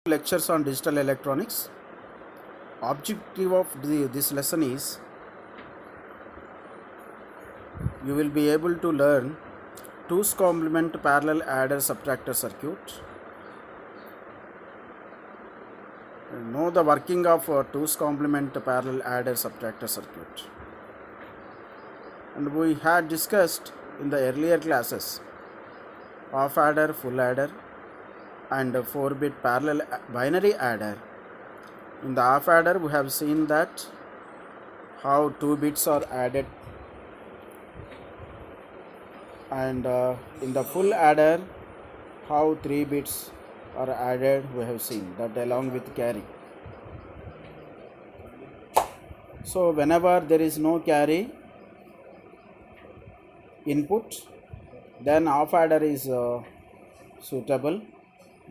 Lectures on digital electronics. Objective of this lesson is you will be able to learn 2's complement parallel adder subtractor circuit, know the working of 2's complement parallel adder subtractor circuit, and we had discussed in the earlier classes half adder, full adder and 4-bit parallel binary adder. In the half adder we have seen that how 2 bits are added, and in the full adder how 3 bits are added. We have seen that along with carry. So whenever there is no carry input, then half adder is suitable,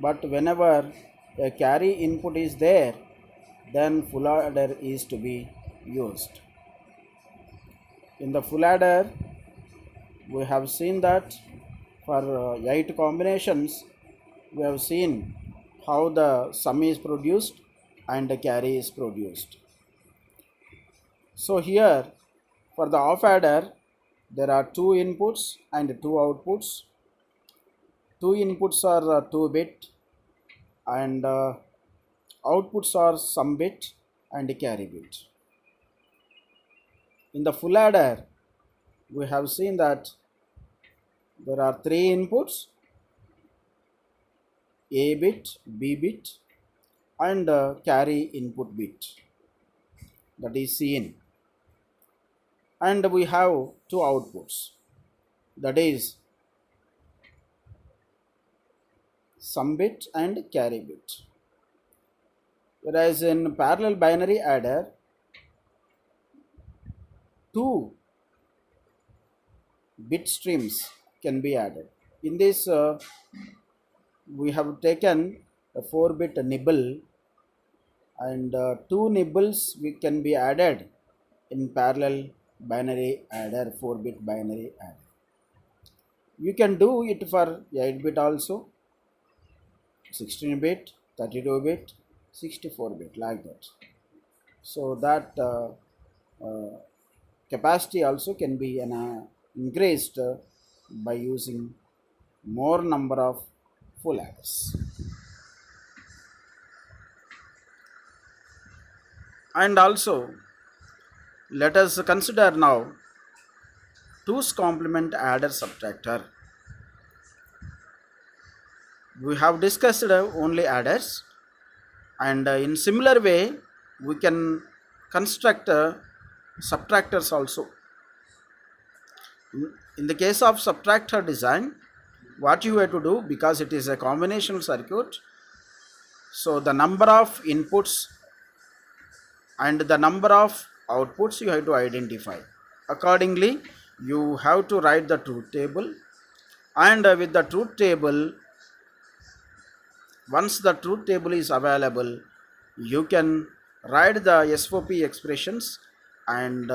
but whenever a carry input is there, then full adder is to be used. In the full adder we have seen that for 8 combinations we have seen how the sum is produced and the carry is produced. So here for the half adder there are 2 inputs and 2 outputs. 2 inputs are 2 bit and outputs are sum bit and carry bit. In the full adder we have seen that there are 3 inputs, A bit, B bit and carry input bit, that is Cin, and we have 2 outputs, that is sum bit and carry bit. Whereas in parallel binary adder 2 bit streams can be added. In this we have taken a 4-bit nibble, and 2 nibbles can be added in parallel binary adder, 4-bit binary adder. You can do it for 8-bit also, 16-bit, 32-bit, 64-bit, like that. So that capacity also can be increased by using more number of full adders. And also let us consider now 2's complement adder subtractor. We have discussed only adders, and in similar way we can construct subtractors also. In the case of subtractor design, what you have to do, because it is a combinational circuit, so the number of inputs and the number of outputs you have to identify. Accordingly you have to write the truth table, and with the truth table, once the truth table is available, you can write the SOP expressions, and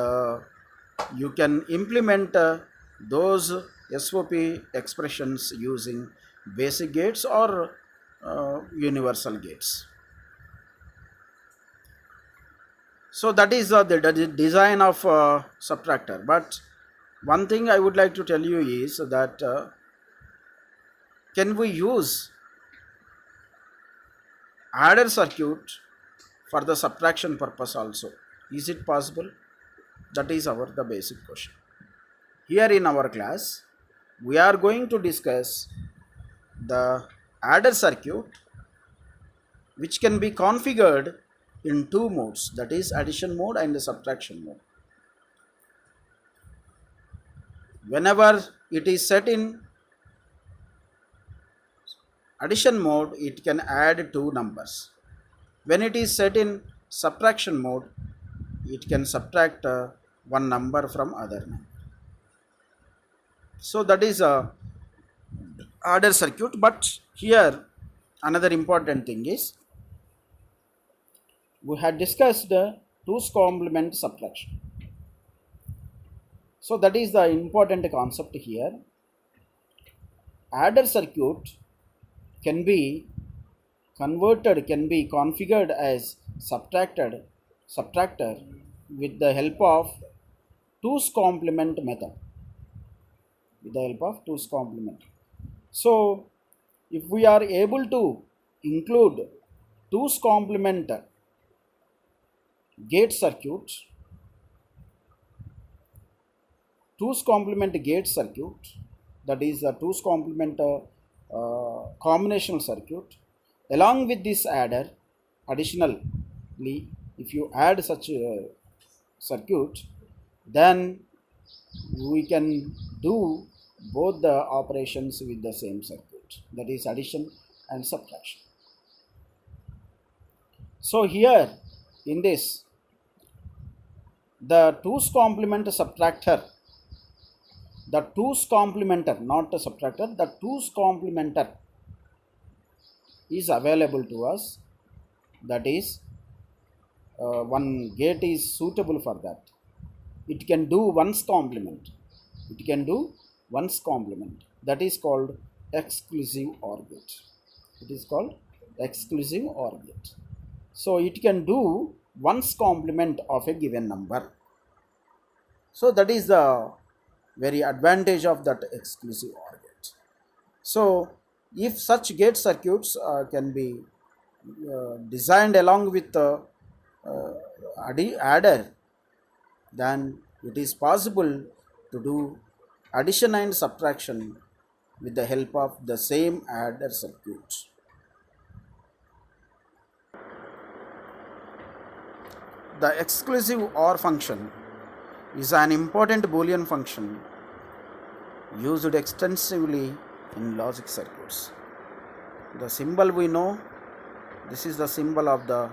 you can implement those SOP expressions using basic gates or universal gates. So that is the design of subtractor. But one thing I would like to tell you is that can we use adder circuit for the subtraction purpose also? Is it possible? That is the basic question. Here in our class we are going to discuss the adder circuit, which can be configured in 2 modes, that is addition mode and the subtraction mode. Whenever it is set in addition mode, it can add 2 numbers. When it is set in subtraction mode, it can subtract 1 number from other number. So that is a adder circuit. But here another important thing is, we had discussed 2's complement subtraction. So that is the important concept here. Adder circuit can be converted can be configured as subtractor with the help of 2's complement method. With the help of 2's complement. So if we are able to include 2's complement gate circuit, 2's complement gate circuit, that is the 2's complement combinational circuit, along with this adder. Additionally, if you add such a circuit, then we can do both the operations with the same circuit, that is addition and subtraction. So here in this, the 2's complement subtractor, the 2's complementer, not the subtractor, the 2's complementer is available to us. That is, one gate is suitable for that. It can do one's complement. It can do one's complement. That is called exclusive OR gate. It is called exclusive OR gate. So it can do one's complement of a given number. So that is the very advantage of that exclusive OR gate. So if such gate circuits can be designed along with the adder, then it is possible to do addition and subtraction with the help of the same adder circuit. The exclusive OR function is an important Boolean function used extensively in logic circuits. The symbol we know, this is the symbol of the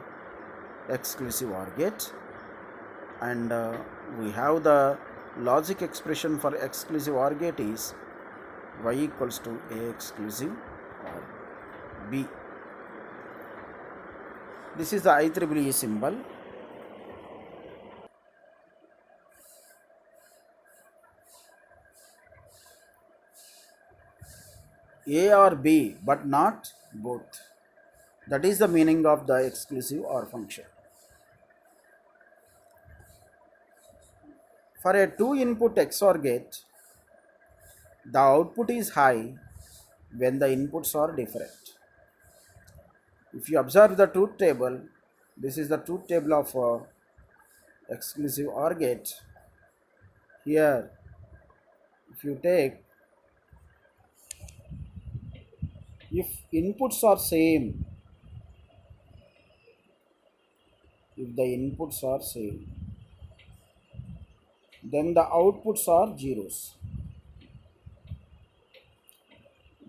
exclusive OR gate, and we have the logic expression for exclusive OR gate is y equals to a exclusive OR b. This is the IEEE symbol. A or B, but not both. That is the meaning of the exclusive OR function. For a 2-input XOR gate, the output is high when the inputs are different. If you observe the truth table, this is the truth table of exclusive OR gate. Here, if you take, if inputs are same, if the inputs are same, then the outputs are zeros.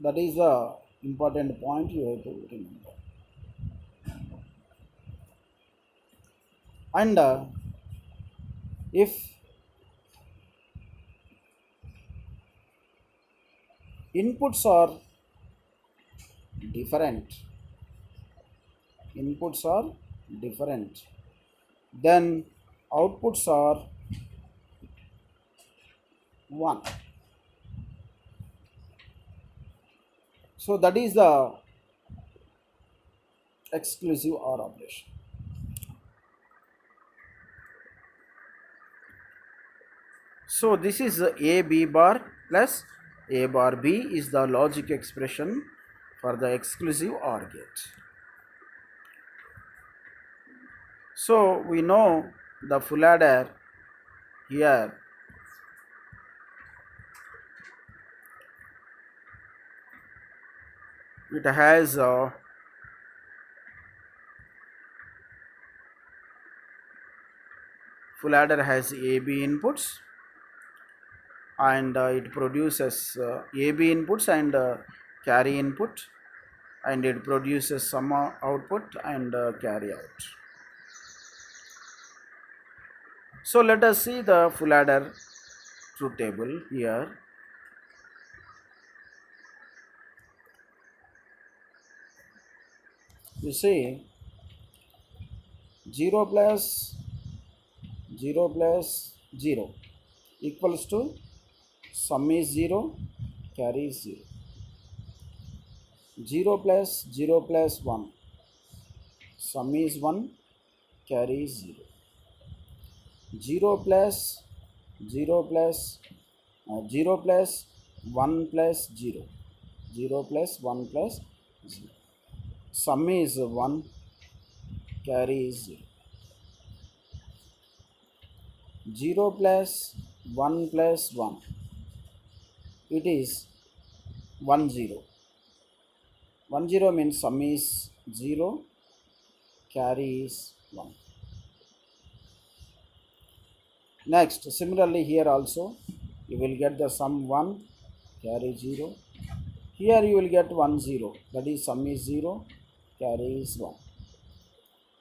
That is the important point you have to remember. And if inputs are different, then outputs are 1. So that is the exclusive OR operation. So this is a b bar plus a bar b is the logic expression for the exclusive OR gate. So we know the full adder here. It has full adder has AB inputs, and it produces AB inputs and carry input, and it produces some output and carry out. So let us see the full adder truth table here. You see 0 plus 0 plus 0 equals to sum is 0, carry is 0. 0 plus 1 Sum is 1, carry is 0. 0 plus 0 plus 0 plus 1 plus 0. 0 plus 1 plus 0. Sum is 1, carry is 0. 0 plus 1 plus 1. It is 1 0. 1 0 means sum is 0, carry is 1. Next, similarly here also you will get the sum 1, carry 0. Here you will get 1 0, that is sum is 0, carry is 1.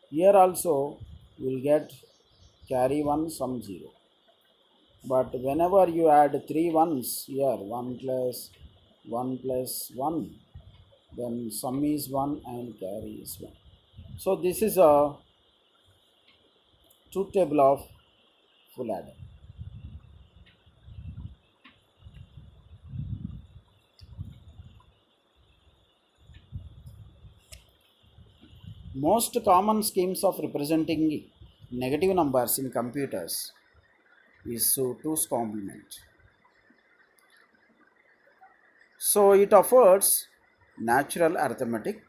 Here also you will get carry 1, sum 0. But whenever you add 3 ones here, 1 plus 1 plus 1, then sum is 1 and carry is 1. So this is a truth table of full adder. Most common schemes of representing negative numbers in computers is 2's complement. So it offers natural arithmetic,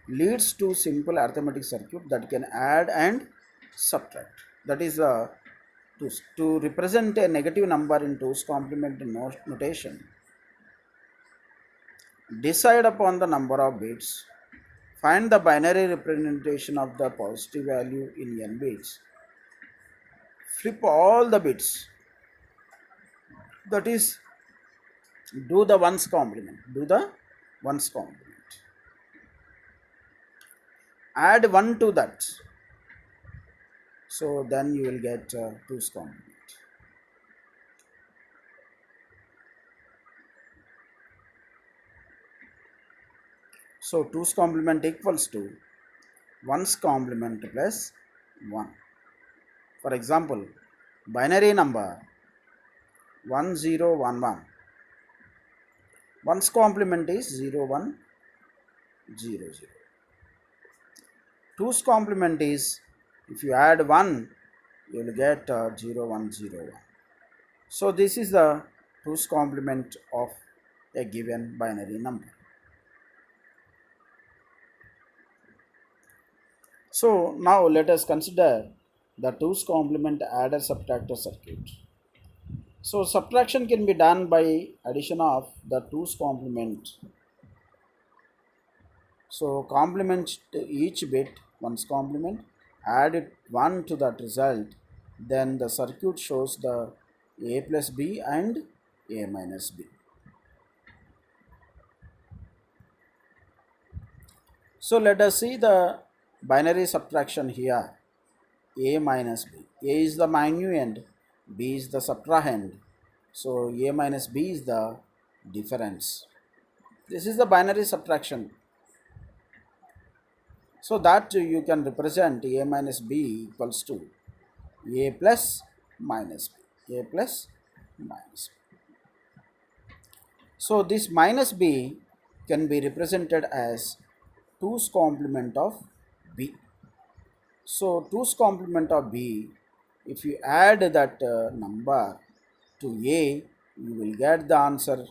leads to simple arithmetic circuit that can add and subtract. That is to represent a negative number in 2's complement notation. Decide upon the number of bits. Find the binary representation of the positive value in n bits. Flip all the bits. That is, do the ones complement. Do the ones complement. Add 1 to that. So then you will get 2's complement. So 2's complement equals to 1's complement plus 1. For example, binary number 1011. 1's complement is 0100. 2's complement is, if you add 1, you will get 0101. So this is the 2's complement of a given binary number. So now let us consider the 2's complement adder subtractor circuit. So subtraction can be done by addition of the 2's complement. So complement to each bit, 1's complement, add 1 to that result, then the circuit shows the a plus b and a minus b. So let us see the binary subtraction here. A minus b. A is the minuend, b is the subtrahend. So a minus b is the difference. This is the binary subtraction. So that you can represent a minus b equals to a plus minus b. A plus minus b. So this minus b can be represented as 2's complement of b. So 2's complement of b, if you add that number to a, you will get the answer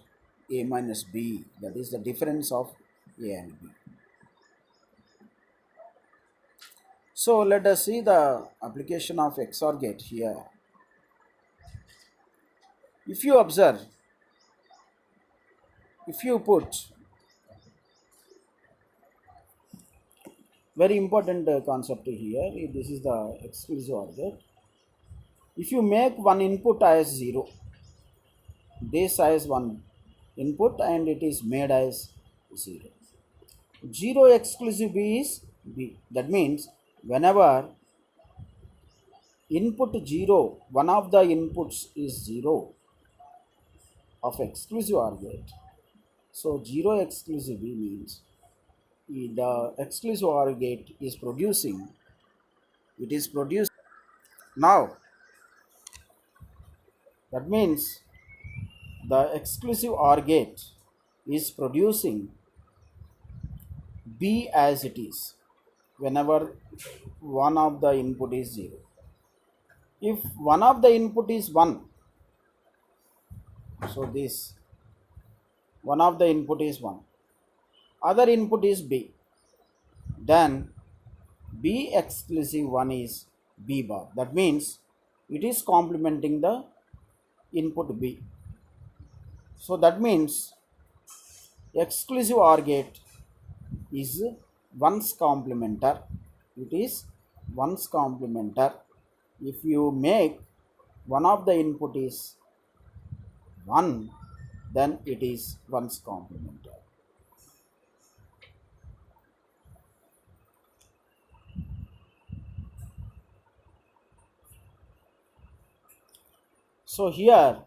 a minus b. That is the difference of a and b. So let us see the application of XOR gate here. If you observe, if you put very important concept here, this is the exclusive OR gate. If you make one input as 0, this as one input and it is made as 0. 0 exclusive B is B. That means whenever input 0, one of the inputs is 0 of exclusive OR gate. So 0 exclusive B means the exclusive OR gate is producing, it is produced. Now that means the exclusive OR gate is producing B as it is. whenever one of the input is 0. If one of the input is 1, so this one of the input is 1, other input is B, then B exclusive 1 is B bar. That means it is complementing the input B. So that means exclusive OR gate is one's complementer. It is one's complementer. If you make one of the input is 1, then it is one's complementer. So here,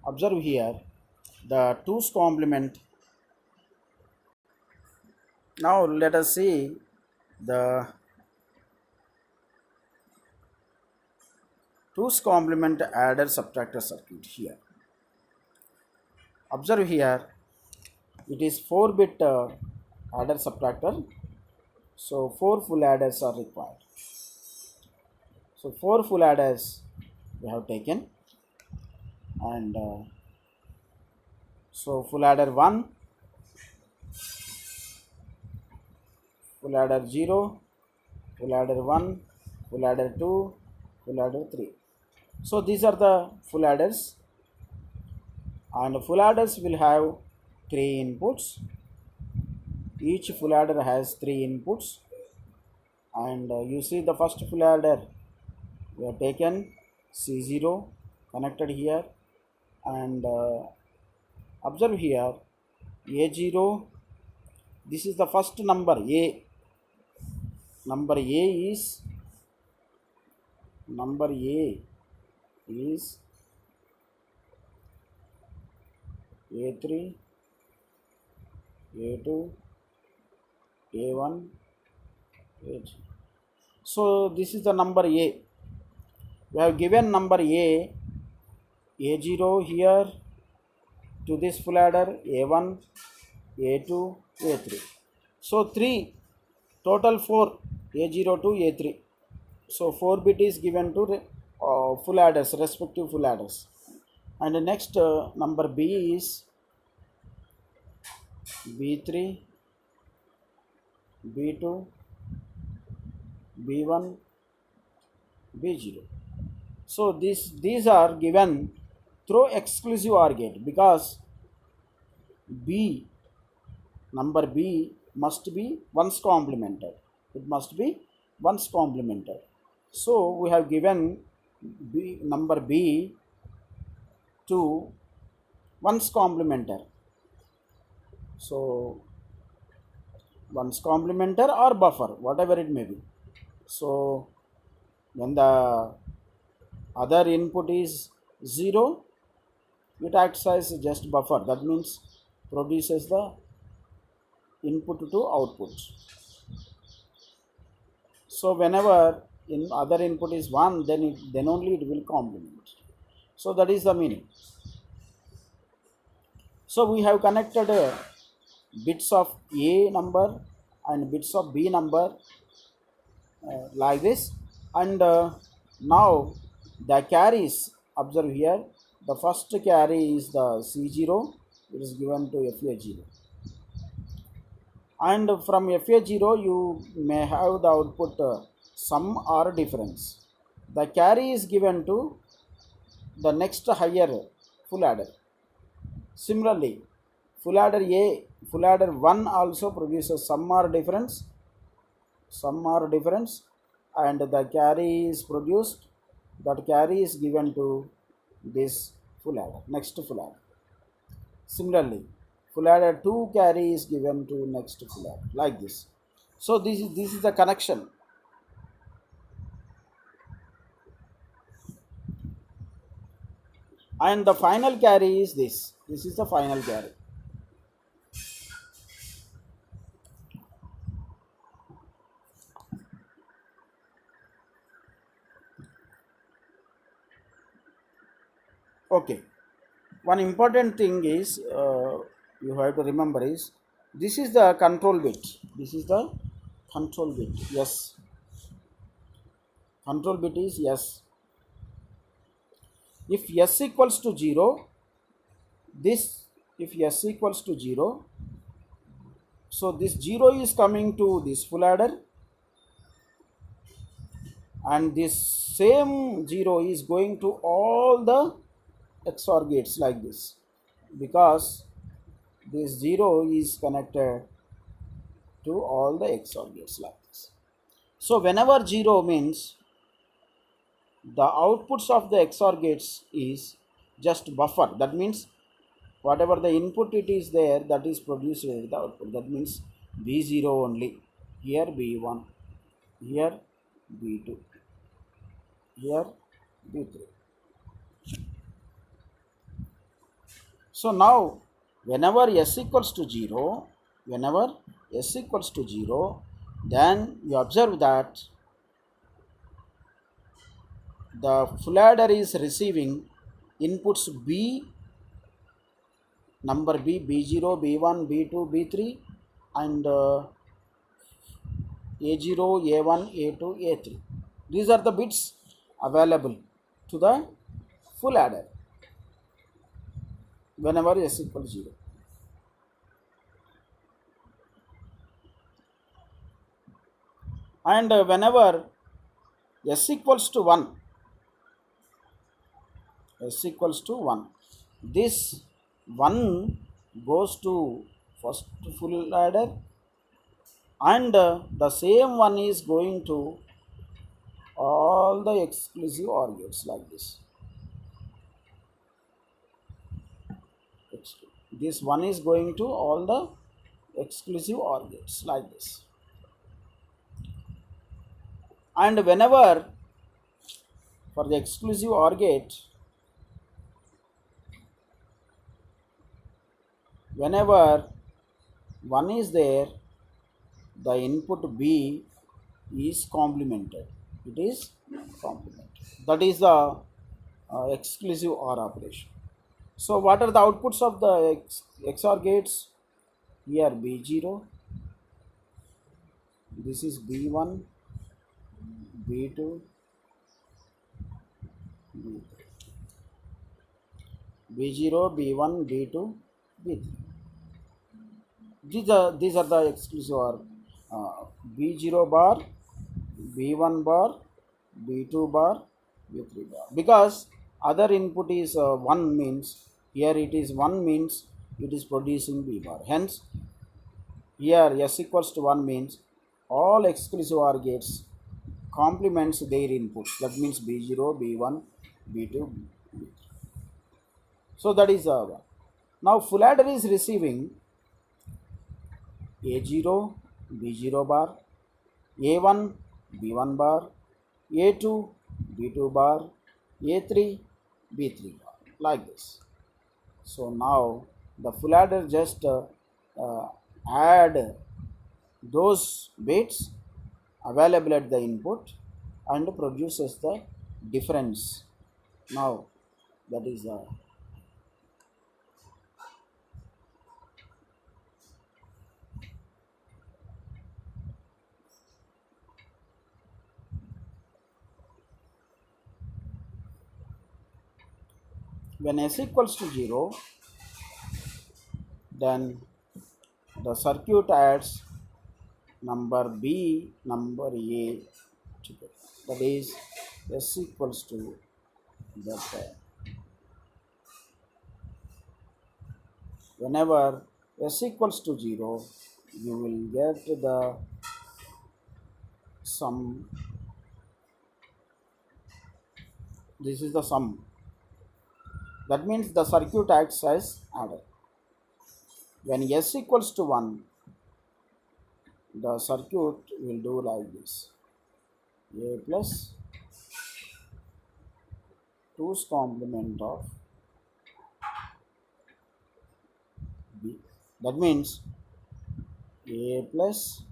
observe here, the 2's complement. Now let us see the 2's complement adder subtractor circuit here. Observe here, it is 4-bit adder subtractor, so 4 full adders are required. So 4 full adders we have taken, and so full adder 1, full adder 0, full adder 1, full adder 2, full adder 3. So these are the full adders, and full adders will have 3 inputs. Each full adder has 3 inputs, and you see the first full adder we have taken C0 connected here, and observe here A0, this is the first number A. Number A is A3, A2, A1, A2. So this is the number A. We have given number A0 here to this full adder, A1, A2, A3. So 3, total 4, A0 to A3. So 4 bit is given to full adders, respective full adders. And the next number B is B3, B2, B1, B0. So these are given through exclusive OR gate, because B, number B must be one's complementer. It must be one's complementer. So we have given number B to one's complementer. So one's complementer or buffer, whatever it may be. So when the other input is 0, it acts as just buffer. That means produces the input to output. So whenever in other input is 1, then only it will complement. So that is the meaning. So we have connected bits of A number and bits of B number like this, and now the carries, observe here, the first carry is the C0, it is given to FA0, and from FA0 you may have the output sum or difference. The carry is given to the next higher full adder. Similarly, full adder 1 also produces sum or difference, and the carry is produced. That carry is given to this full adder, next full adder. Similarly, full adder 2 carry is given to next full adder, like this. So this is the connection. And the final carry is this. This is the final carry. Okay. One important thing is you have to remember is this is the control bit. This is the control bit, yes, control bit is yes. If s equals to 0, this, if s equals to 0, so this 0 is coming to this full adder, and this same 0 is going to all the XOR gates like this, because this 0 is connected to all the XOR gates like this. So whenever 0 means the outputs of the XOR gates is just buffer, that means whatever the input it is there, that is produced at the output, that means B0 only, here B1, here B2, here B3. So now whenever s equals to 0, whenever s equals to 0, then you observe that the full adder is receiving inputs B, number B, B0, B1, B2, B3, and A0, A1, A2, A3. These are the bits available to the full adder whenever s equals 0. And whenever s equals to 1, s equals to 1, this 1 goes to first full adder, and the same one is going to all the exclusive OR gates like this. This one is going to all the exclusive OR gates like this. And whenever for the exclusive OR gate, whenever 1 is there, the input B is complemented. It is complemented. That is the exclusive OR operation. So what are the outputs of the XOR gates? Here B0, this is B1, B2, B0, B1, B2, B3. These are the exclusive OR. B0 bar, B1 bar, B2 bar, B3 bar. Because other input is 1 means, here it is 1 means it is producing B bar. Hence, here s equals to 1 means all exclusive OR gates complements their inputs. That means B0, B1, B2, B3. So that is one. Now full adder is receiving A0, B0 bar, A1, B1 bar, A2, B2 bar, A3, B3 bar, like this. So now the full adder just add those bits available at the input and produces the difference. Now that is when s equals to 0, then the circuit adds number B, number A together. That is s equals to that. Whenever s equals to 0, you will get the sum. This is the sum. That means the circuit acts as adder. When s equals to 1, the circuit will do like this: A plus 2's complement of B. That means A plus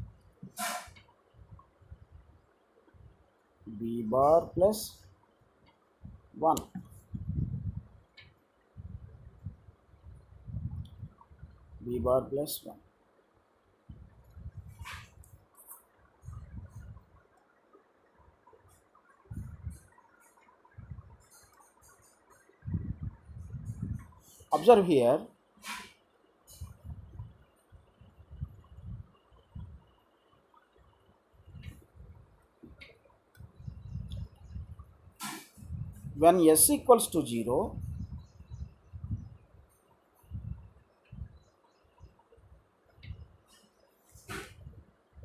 B bar plus 1. B bar plus 1. Observe here, when s equals to 0,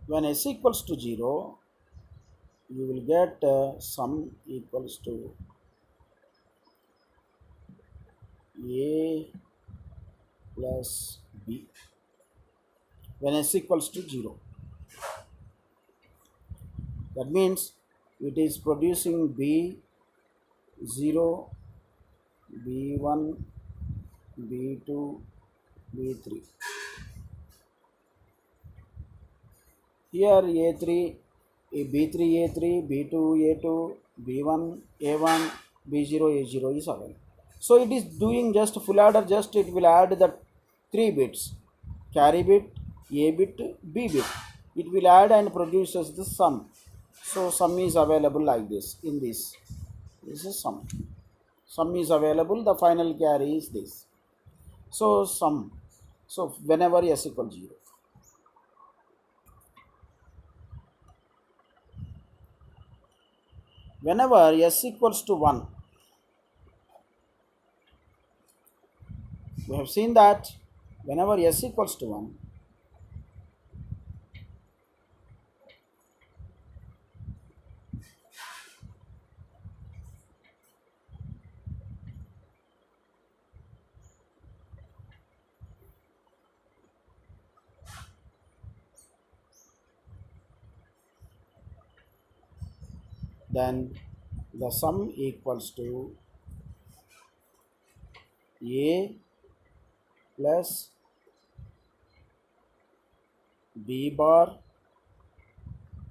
when s equals to 0, you will get sum equals to a plus b when s equals to 0. That means it is producing b0, b1, b2, b3. Here a3, b3 a3, b2 a2, b1 a1, b0 a0 is available. So it is doing just full adder, just it will add the 3 bits, carry bit, a bit, b bit. It will add and produces the sum. So sum is available like this in this. This is sum. Sum is available, the final carry is this. So sum. So whenever s equals 0. Whenever s equals to 1, we have seen that whenever s equals to 1, then the sum equals to a plus b bar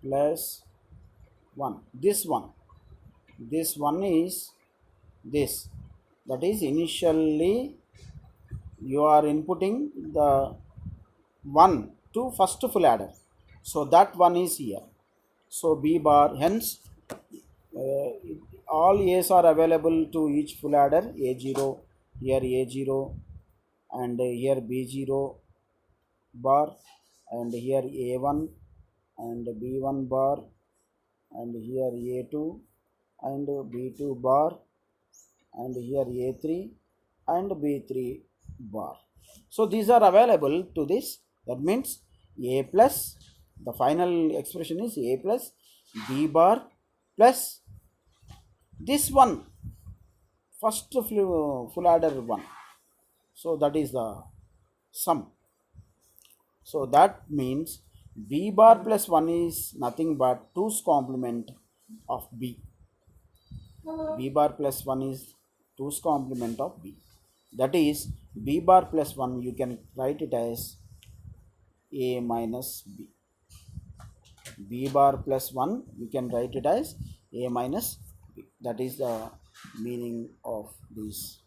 plus 1. This one is this. That is initially you are inputting the 1 to first full adder. So that one is here. So b bar, hence all a's are available to each full adder, a0, here a0, and here b0 bar, and here a1 and b1 bar, and here a2 and b2 bar, and here a3 and b3 bar. So these are available to this. That means a plus, the final expression is a plus b bar plus this one, first full adder 1. So that is the sum. So that means b bar plus 1 is nothing but 2's complement of b. B bar plus 1 is 2's complement of b. That is b bar plus 1, you can write it as a minus b. B bar plus 1, you can write it as a minus b. That is the meaning of this.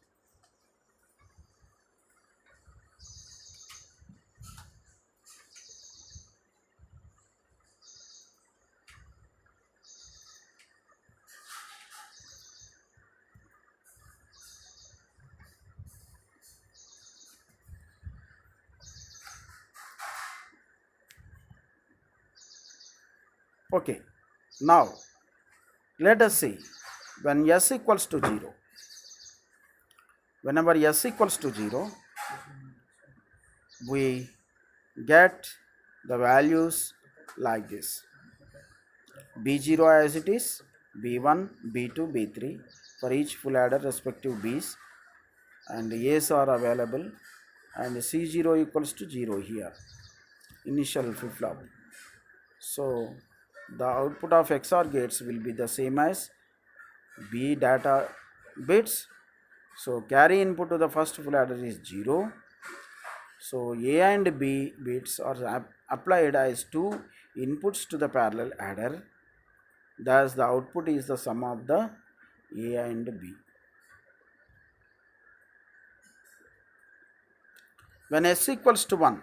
Okay, now let us see when s equals to 0. Whenever s equals to 0, we get the values like this: b0 as it is, b1, b2, b3 for each full adder respective b's, and a's are available, and c0 equals to 0 here, initial flip flop. So the output of XOR gates will be the same as B data bits. So carry input to the first full adder is 0. So A and B bits are applied as two inputs to the parallel adder. Thus the output is the sum of the A and B. When S equals to 1,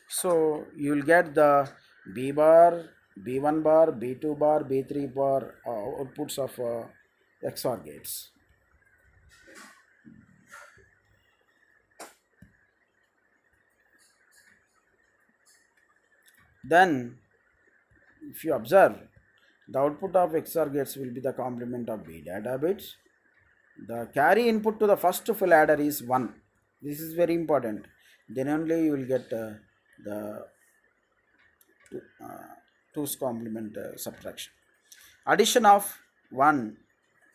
so you will get the B bar, B1 bar, B2 bar, B3 bar outputs of XOR gates. Then, if you observe, the output of XOR gates will be the complement of B data bits. The carry input to the first full adder is 1. This is very important. Then only you will get the two's complement subtraction. Addition of 1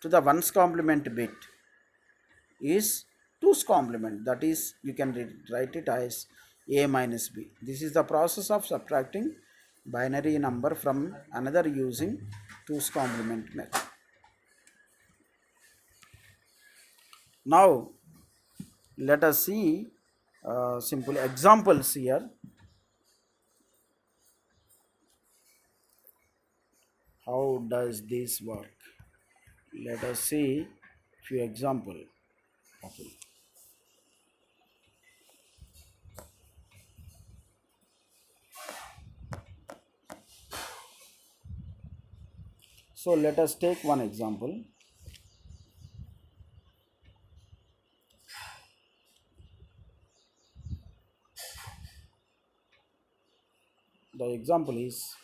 to the 1's complement bit is 2's complement, that is you can write it as a minus b. This is the process of subtracting binary number from another using 2's complement method. Now let us see simple examples here. How does this work? Let us see few example. Okay. So let us take one example. The example is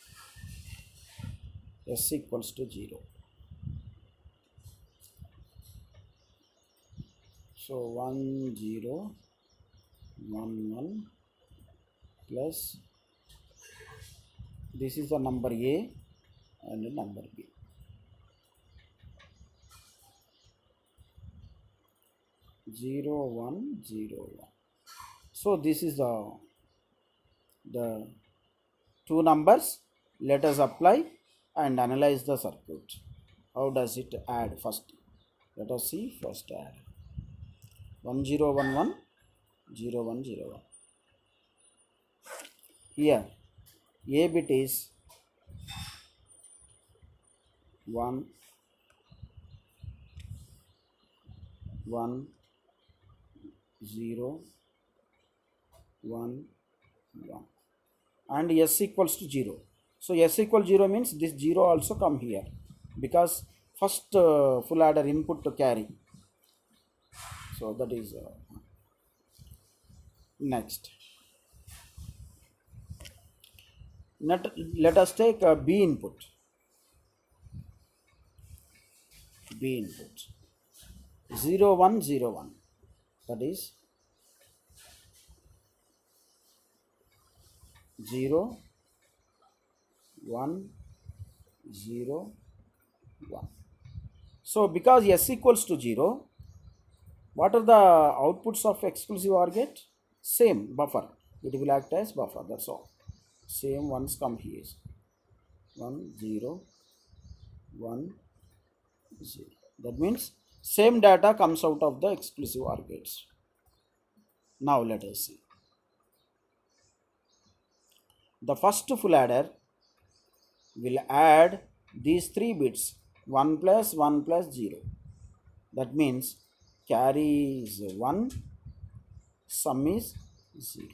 s equals to 0. So 1 0 1 1 plus this is the number A and the number B. 0 1 0 1. So this is the two numbers. Let us apply and analyze the circuit. How does it add first? Let us see first add. 1 0 1 1 0 1 0 1. Here A bit is 1 1 0 1 1 and s equals to 0. So s equal 0 means this 0 also come here because first full adder input to carry. So that is next. Let us take a B input. B input 0 1 0 1, that is 0 1 0 1. So because s equals to 0, what are the outputs of exclusive OR gate? Same buffer. It will act as buffer, that's all. Same ones come here. 1 0 1 0. That means same data comes out of the exclusive OR gates. Now let us see. The first full adder will add these 3 bits 1 plus 1 plus 0. That means carry is 1, sum is 0.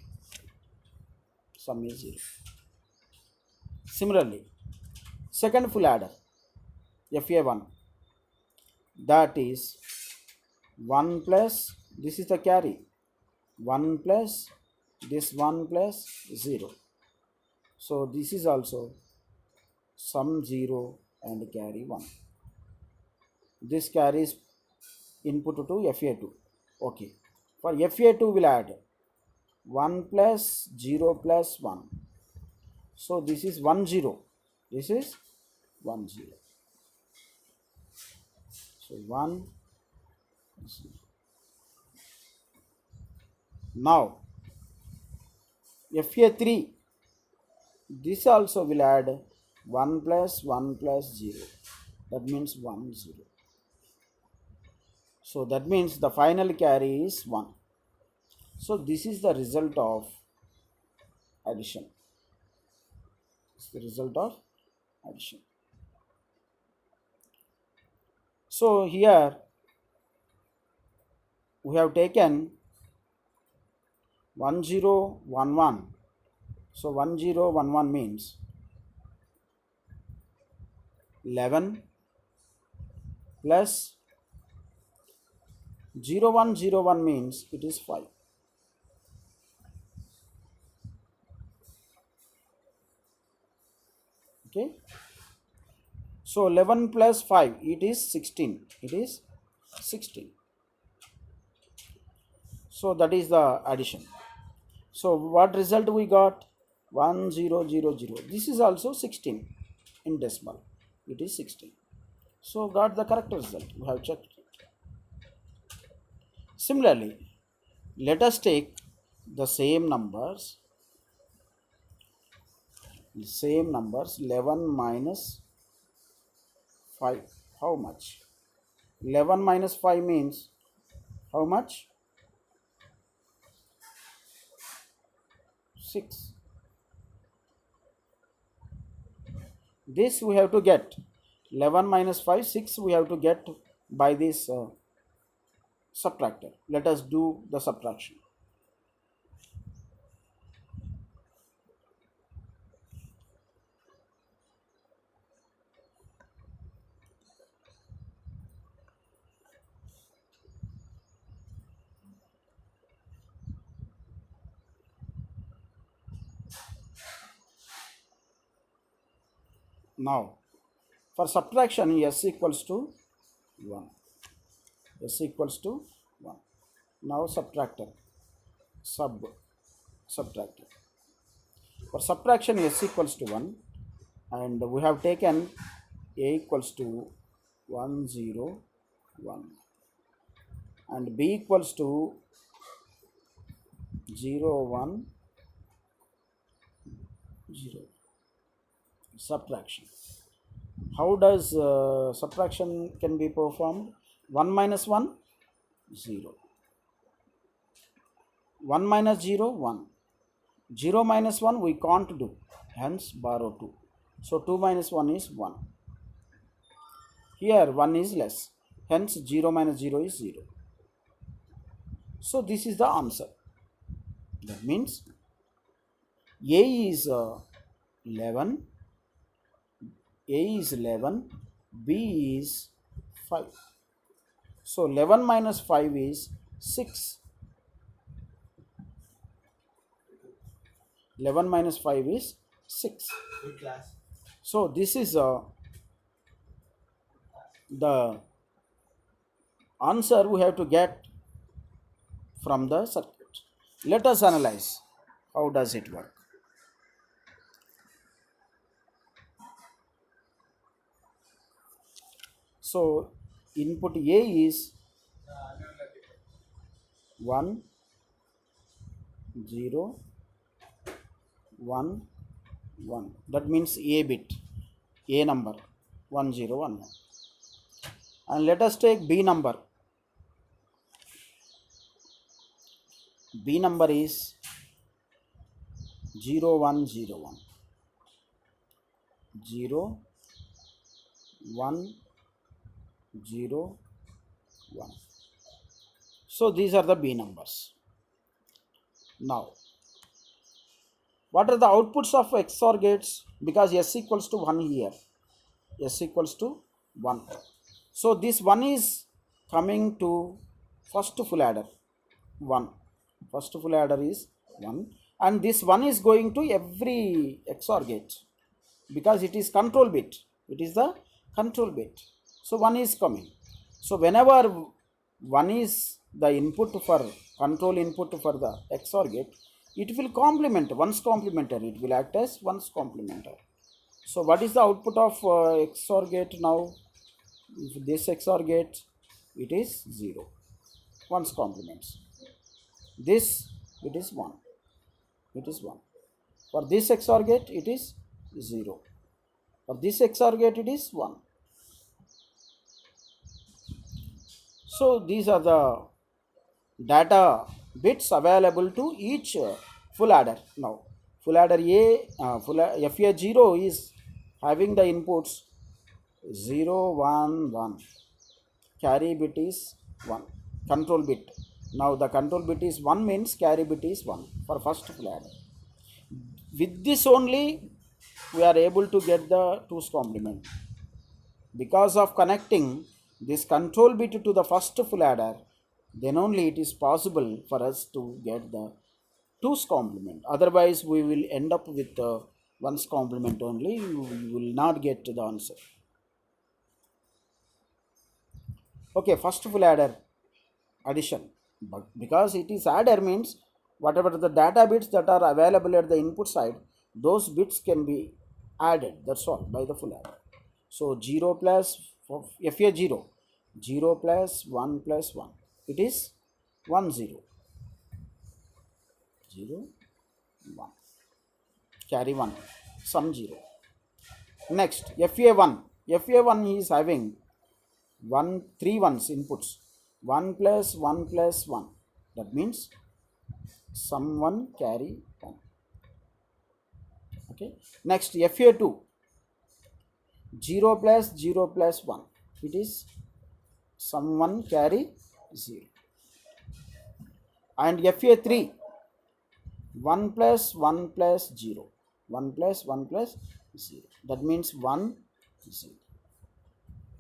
Sum is 0. Similarly, second full adder FA1, that is 1 plus, this is the carry, 1 plus this 1 plus 0. So this is also sum 0 and carry 1. This carries input to FA2. Okay. For FA2 will add 1 plus 0 plus 1. So this is 1 0. This is 1 0. So 1 0. Now FA3, this also will add 1 plus 1 plus 0. That means 1 0. So that means the final carry is 1. So this is the result of addition. It's the result of addition. So here we have taken 1 0 1 1. So 1 0 1 1 means 11 plus 0101 means it is 5. Okay, so 11 plus 5, it is 16. It is 16. So that is the addition. So what result we got? 1000. This is also 16 in decimal. It is 16. So got the correct result. We have checked it. Similarly, let us take the same numbers. 11 minus 5. How much? 11 minus 5 means how much? 6. This we have to get. 11 minus 5, 6 we have to get by this subtractor. Let us do the subtraction. Now, for subtraction, s equals to 1. S equals to 1. Now subtractor, subtractor. For subtraction, s equals to 1, and we have taken a equals to 101 and b equals to 010. Subtraction. How does subtraction can be performed? 1 minus 1, 0. 1 minus 0, 1. 0 minus 1 we can't do, hence borrow 2. So 2 minus 1 is 1. Here 1 is less, hence 0 minus 0 is 0. So this is the answer. That means A is 11, A is 11, B is 5. So 11 minus 5 is 6. 11 minus 5 is 6. So this is the answer we have to get from the circuit. Let us analyze how does it work. So input A is 1 0 1 1. That means A bit, A number 1011. And let us take B number. B number is 0101. 0 1 0 1. So these are the B numbers. Now, what are the outputs of XOR gates? Because S equals to 1 here. S equals to 1. So this 1 is coming to first full adder 1. First full adder is 1. And this 1 is going to every XOR gate because it is control bit. It is the control bit. So 1 is coming. So whenever 1 is the input for control input for the XOR gate, it will complement 1's complementer. It will act as 1's complementer. So what is the output of XOR gate now? If this XOR gate, it is 0. 1's complements. This, it is 1. It is 1. For this XOR gate, it is 0. For this XOR gate, it is 1. So these are the data bits available to each full adder. Now full adder A, FA0 is having the inputs 0 1 1. Carry bit is 1. Control bit. Now the control bit is 1 means carry bit is 1 for first full adder. With this only we are able to get the 2's complement. Because of connecting this control bit to the first full adder, then only it is possible for us to get the 2's complement. Otherwise, we will end up with 1's complement only. We will not get to the answer. Okay, first full adder addition. But because it is adder means whatever the data bits that are available at the input side, those bits can be added. That's all by the full adder. So 0 plus FA 0, 0 plus 1 plus 1. It is 1 0, 0 1. Carry 1, sum 0. Next FA1. FA1 is having 3 ones inputs. 1 plus 1 plus 1. That means sum 1 carry 1. Okay. Next FA2. 0 plus 0 plus 1. It is sum 1 carry 0. And FA3. 1 plus 1 plus 0. 1 plus 1 plus 0. That means 1 0.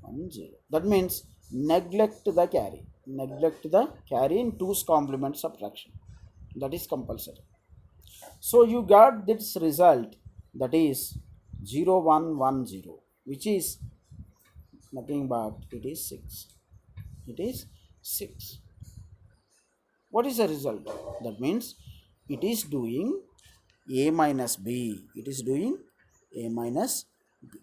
1 0. That means neglect the carry. Neglect the carry in 2's complement subtraction. That is compulsory. So you got this result, that is 0 1 1 0, which is nothing but it is 6. It is 6. What is the result? That means it is doing A minus B. It is doing A minus B.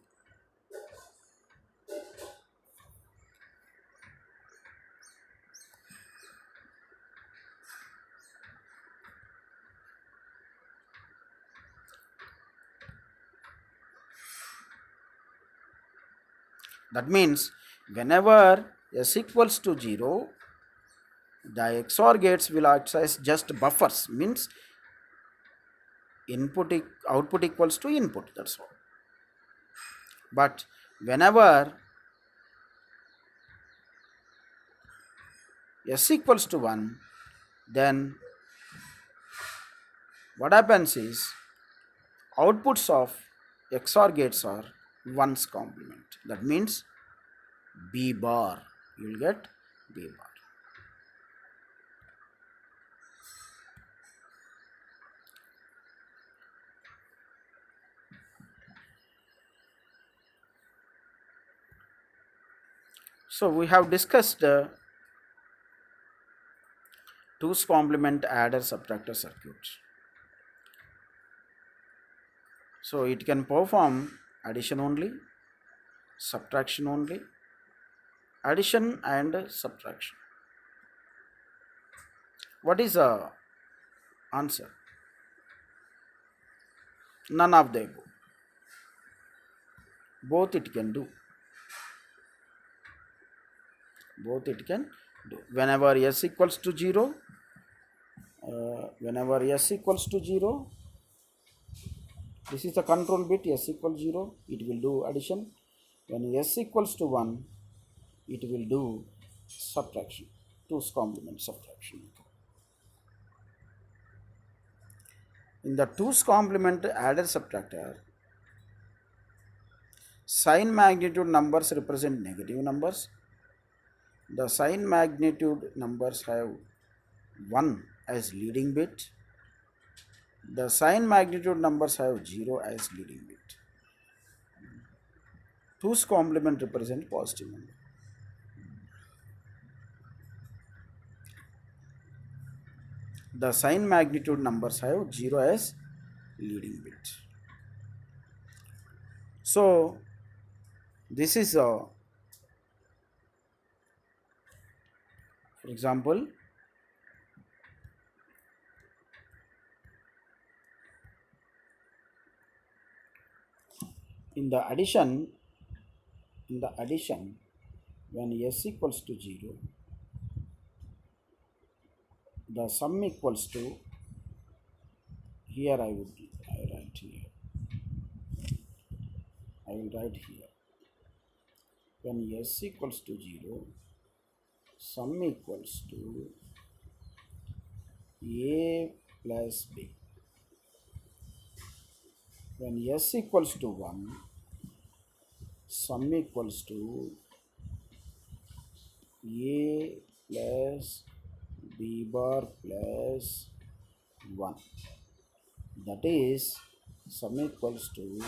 That means whenever S equals to 0, the XOR gates will act as just buffers, means output equals to input, that's all. But whenever S equals to 1, then what happens is outputs of XOR gates are 1's complement. That means B bar. You will get B bar. So we have discussed 2's complement adder subtractor circuit. So it can perform addition only, subtraction only, addition and subtraction. What is the answer? None of the above. Both it can do. Both it can do. Whenever S equals to 0, this is the control bit. S equals 0, it will do addition. When S equals to 1, it will do subtraction, 2's complement subtraction. In the 2's complement adder subtractor, sign magnitude numbers represent negative numbers. The sign magnitude numbers have 1 as leading bit. The sign magnitude numbers have 0 as leading bit. 2's complement represent positive number. The sign magnitude numbers have 0 as leading bit. So this is for example, in the addition, when S equals to 0, the sum equals to, here I will write here. When S equals to 0, sum equals to A plus B. When S equals to 1, sum equals to a plus b bar plus 1, that is sum equals to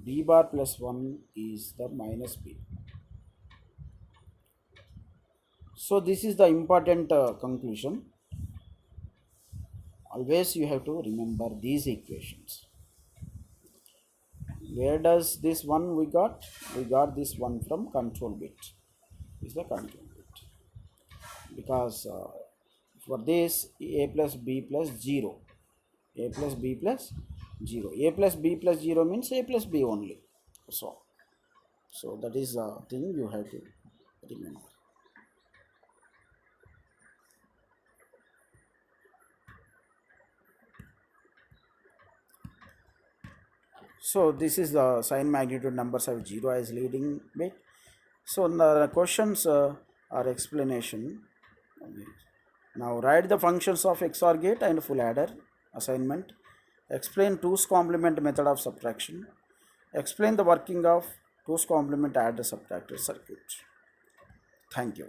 b bar plus 1 is the minus b. So this is the important conclusion. Always you have to remember these equations. Where does this one we got? We got this one from control bit. Is the control bit, because for this a plus b plus 0, a plus b plus 0, a plus b plus 0 means a plus b only. So that is the thing you have to remember. So this is the sign magnitude numbers have 0 as leading bit. So the questions are explanation. Now write the functions of XOR gate and full adder. Assignment. Explain 2's complement method of subtraction. Explain the working of 2's complement adder subtractor circuit. Thank you.